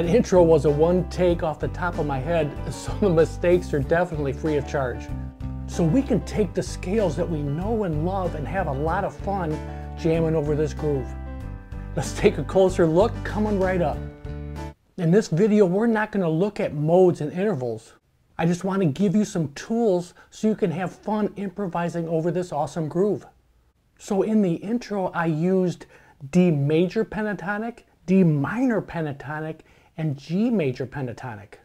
That intro was a one take off the top of my head, so the mistakes are definitely free of charge. So we can take the scales that we know and love and have a lot of fun jamming over this groove. Let's take a closer look coming right up. In this video, we're not going to look at modes and intervals. I just want to give you some tools so you can have fun improvising over this awesome groove. So in the intro, I used D major pentatonic, D minor pentatonic, and G major pentatonic.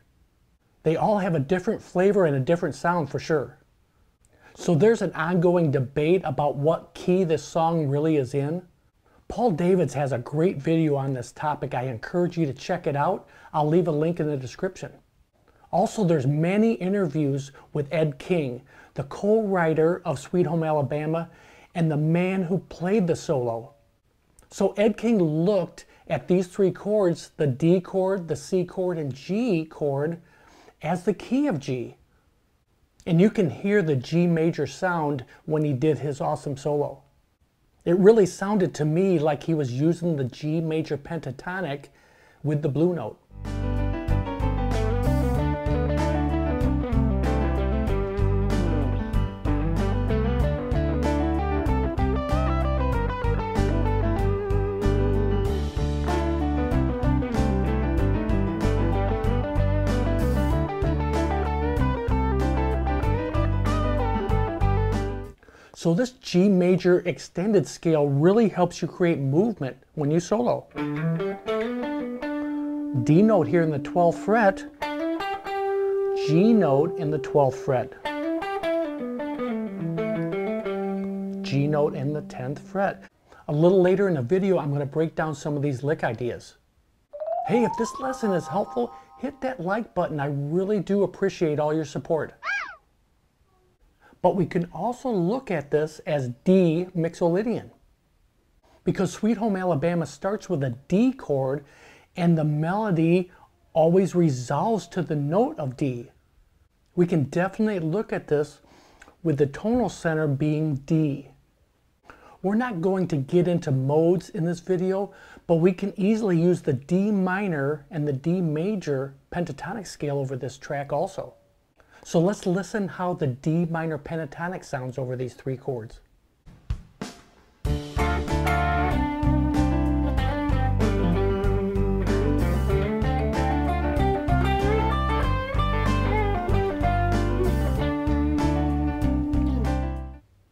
They all have a different flavor and a different sound for sure. So there's an ongoing debate about what key this song really is in. Paul Davids has a great video on this topic. I encourage you to check it out. I'll leave a link in the description. Also, there's many interviews with Ed King, the co-writer of Sweet Home Alabama and the man who played the solo. So Ed King looked at these three chords, the D chord, the C chord, and G chord, as the key of G. And you can hear the G major sound when he did his awesome solo. It really sounded to me like he was using the G major pentatonic with the blue note. So this G major extended scale really helps you create movement when you solo. D note here in the 12th fret, G note in the 12th fret, G note in the 10th fret. A little later in the video, I'm going to break down some of these lick ideas. Hey, if this lesson is helpful, hit that like button. I really do appreciate all your support. But we can also look at this as D mixolydian, because Sweet Home Alabama starts with a D chord and the melody always resolves to the note of D. We can definitely look at this with the tonal center being D. We're not going to get into modes in this video, but we can easily use the D minor and the D major pentatonic scale over this track also. So let's listen how the D minor pentatonic sounds over these three chords.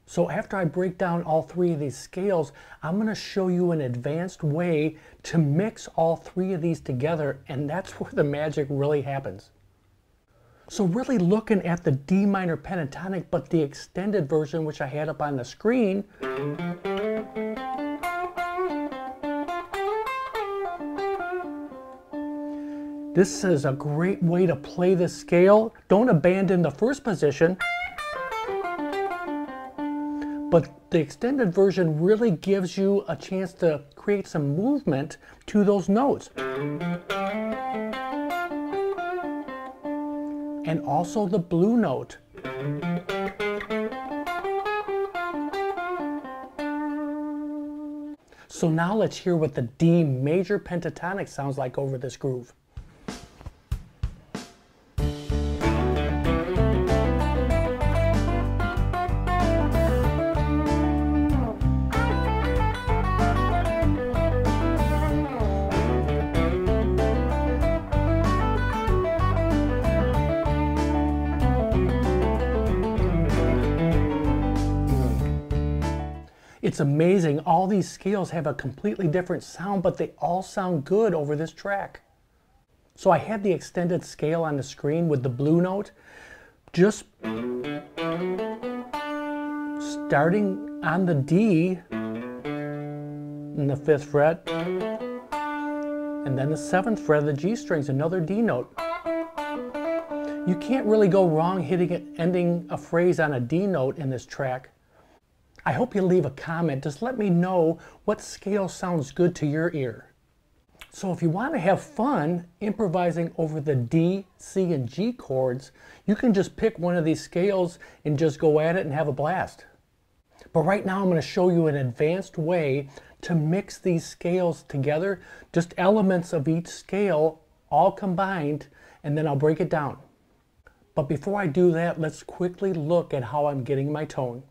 So after I break down all three of these scales, I'm going to show you an advanced way to mix all three of these together, and that's where the magic really happens. So really looking at the D minor pentatonic, but the extended version, which I had up on the screen. This is a great way to play this scale. Don't abandon the first position. But the extended version really gives you a chance to create some movement to those notes. And also the blue note. So now let's hear what the D major pentatonic sounds like over this groove. It's amazing. All these scales have a completely different sound, but they all sound good over this track. So I had the extended scale on the screen with the blue note, just starting on the D in the 5th fret, and then the 7th fret of the G strings, another D note. You can't really go wrong hitting it, ending a phrase on a D note in this track. I hope you leave a comment. Just let me know what scale sounds good to your ear. So if you want to have fun improvising over the D, C, and G chords, you can just pick one of these scales and just go at it and have a blast. But right now I'm going to show you an advanced way to mix these scales together, just elements of each scale all combined, and then I'll break it down. But before I do that, let's quickly look at how I'm getting my tone.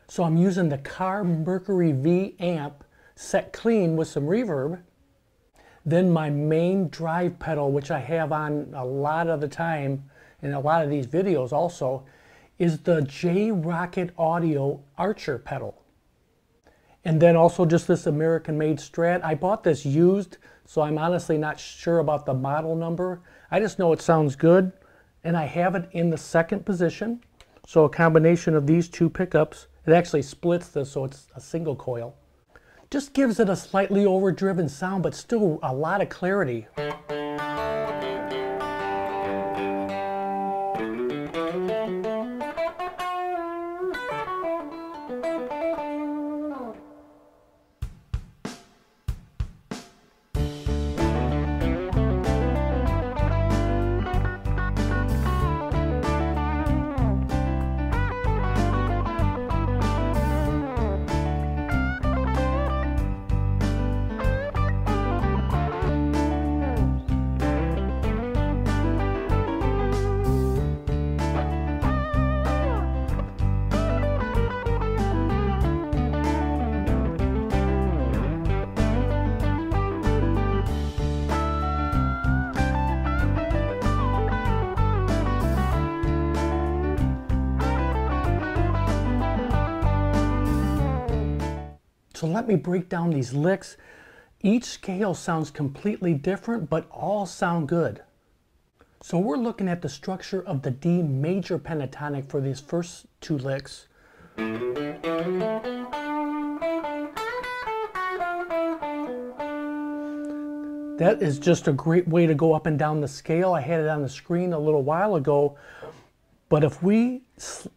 So I'm using the Car Mercury V amp set clean with some reverb. Then my main drive pedal, which I have on a lot of the time in a lot of these videos also, is the J Rocket Audio Archer pedal. And then also just this American-made Strat. I bought this used, so I'm honestly not sure about the model number. I just know it sounds good, and I have it in the 2nd position. So a combination of these two pickups, it actually splits this so it's a single coil. Just gives it a slightly overdriven sound, but still a lot of clarity. So let me break down these licks. Each scale sounds completely different, but all sound good. So we're looking at the structure of the D major pentatonic for these first 2 licks. That is just a great way to go up and down the scale. I had it on the screen a little while ago, but if we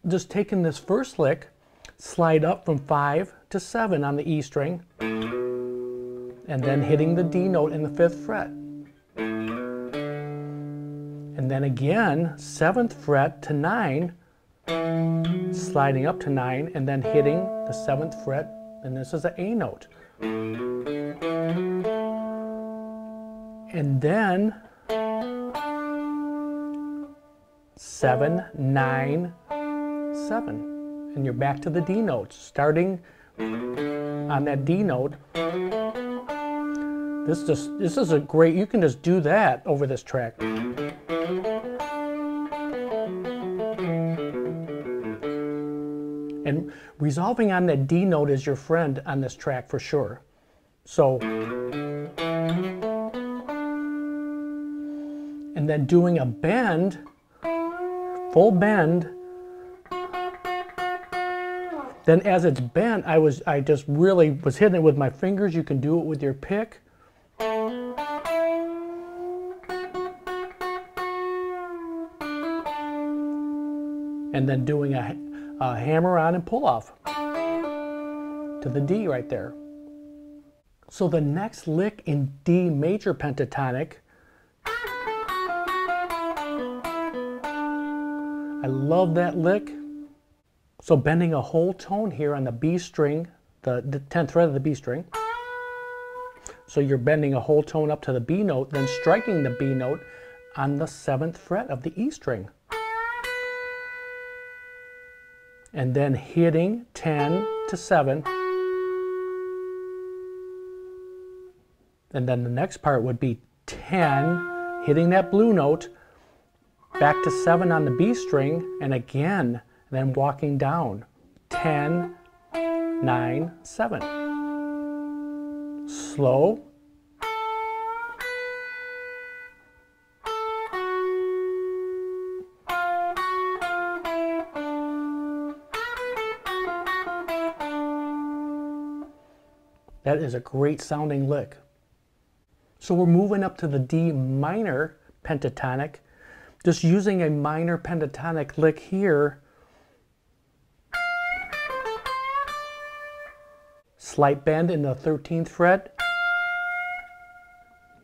just taking this first lick, slide up from 5 to 7 on the E string, and then hitting the D note in the 5th fret. And then again, 7th fret to 9, sliding up to 9, and then hitting the 7th fret, and this is an A note. And then 7, 9, 7. And you're back to the D notes, starting on that D note. This is a great, you can just do that over this track. And resolving on that D note is your friend on this track for sure. So, and then doing a bend, full bend. Then as it's bent, I just really was hitting it with my fingers. You can do it with your pick. And then doing a hammer on and pull off to the D right there. So the next lick in D major pentatonic, I love that lick. So bending a whole tone here on the B string, the 10th fret of the B string. So you're bending a whole tone up to the B note, then striking the B note on the 7th fret of the E string. And then hitting 10 to 7. And then the next part would be 10, hitting that blue note, back to 7 on the B string, and again, then walking down 10, 9, 7. Slow. That is a great sounding lick. So we're moving up to the D minor pentatonic, just using a minor pentatonic lick here. Slight bend in the 13th fret.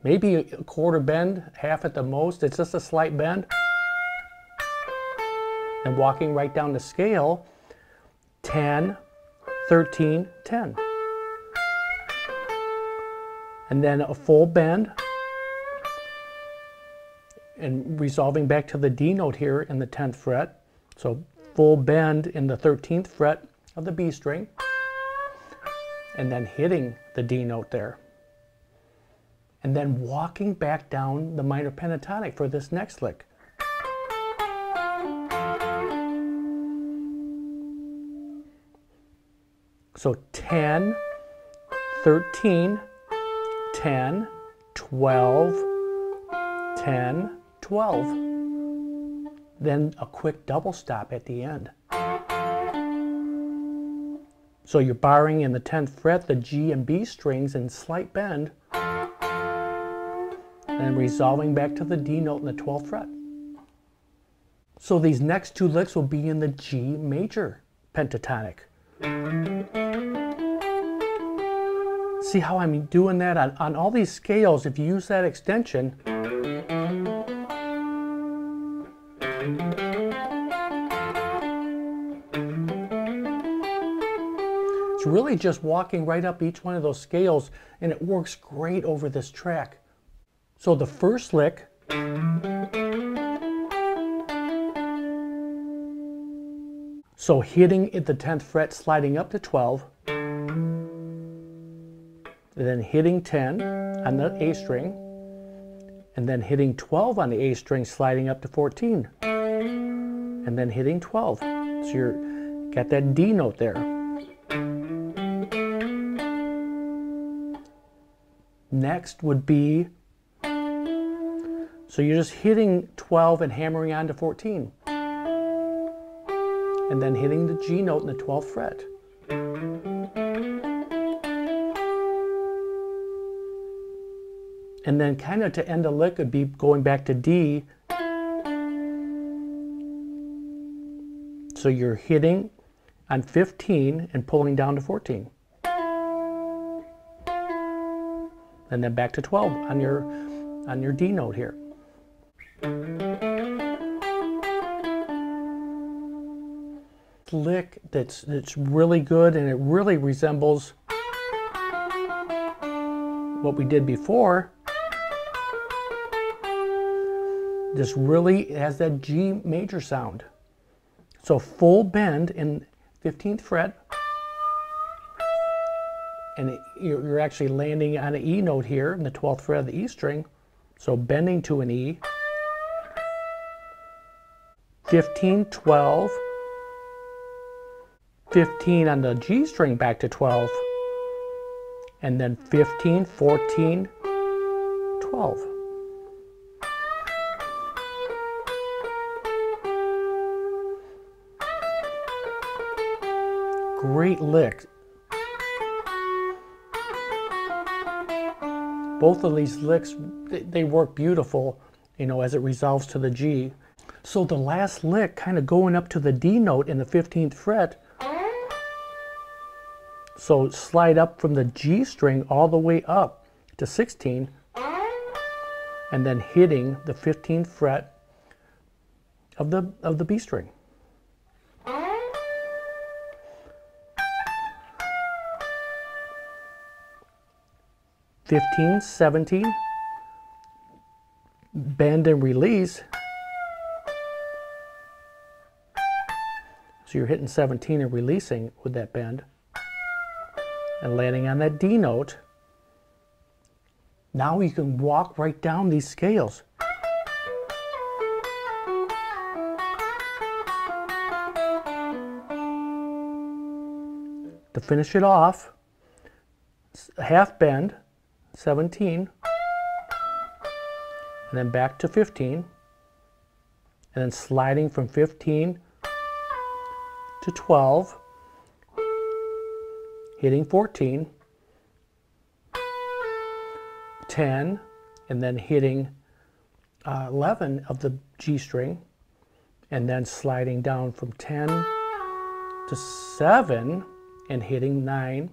Maybe a quarter bend, half at the most. It's just a slight bend. And walking right down the scale, 10, 13, 10. And then a full bend, and resolving back to the D note here in the 10th fret. So full bend in the 13th fret of the B string, and then hitting the D note there. And then walking back down the minor pentatonic for this next lick. So 10, 13, 10, 12, 10, 12. Then a quick double stop at the end. So you're barring in the 10th fret the G and B strings in slight bend, and resolving back to the D note in the 12th fret. So these next two licks will be in the G major pentatonic. See how I'm doing that on all these scales? If you use that extension, it's really just walking right up each one of those scales, and it works great over this track. So the first lick, so hitting at the 10th fret, sliding up to 12, then hitting 10 on the A string, and then hitting 12 on the A string, sliding up to 14, and then hitting 12. So you're got that D note there. Next would be, so you're just hitting 12 and hammering on to 14, and then hitting the G note in the 12th fret. And then kind of to end a lick would be going back to D. So you're hitting on 15 and pulling down to 14. And then back to 12 on your D note here. Lick that's really good, and it really resembles what we did before. This really has that G major sound. So full bend in 15th fret, and you're actually landing on an E note here in the 12th fret of the E string, so bending to an E. 15, 12, 15 on the G string back to 12, and then 15, 14, 12. Great lick. Both of these licks, they work beautiful, you know, as it resolves to the G. So the last lick, kind of going up to the D note in the 15th fret. So slide up from the G string all the way up to 16, and then hitting the 15th fret of the B string. 15, 17, bend and release. So you're hitting 17 and releasing with that bend and landing on that D note. Now you can walk right down these scales. The finish it off, half bend, 17, and then back to 15, and then sliding from 15 to 12, hitting 14, 10, and then hitting 11 of the G string, and then sliding down from 10 to 7 and hitting 9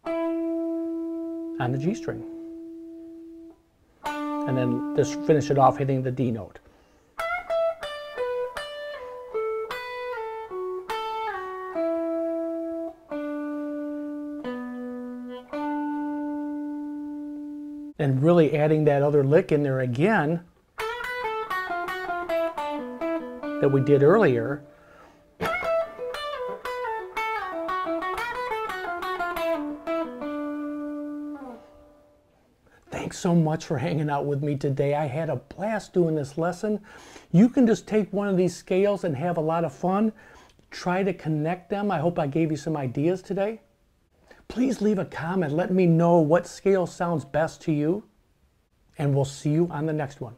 on the G string. And then just finish it off hitting the D note. And really adding that other lick in there again that we did earlier. Thanks so much for hanging out with me today. I had a blast doing this lesson. You can just take one of these scales and have a lot of fun. Try to connect them. I hope I gave you some ideas today. Please leave a comment. Let me know what scale sounds best to you. And we'll see you on the next one.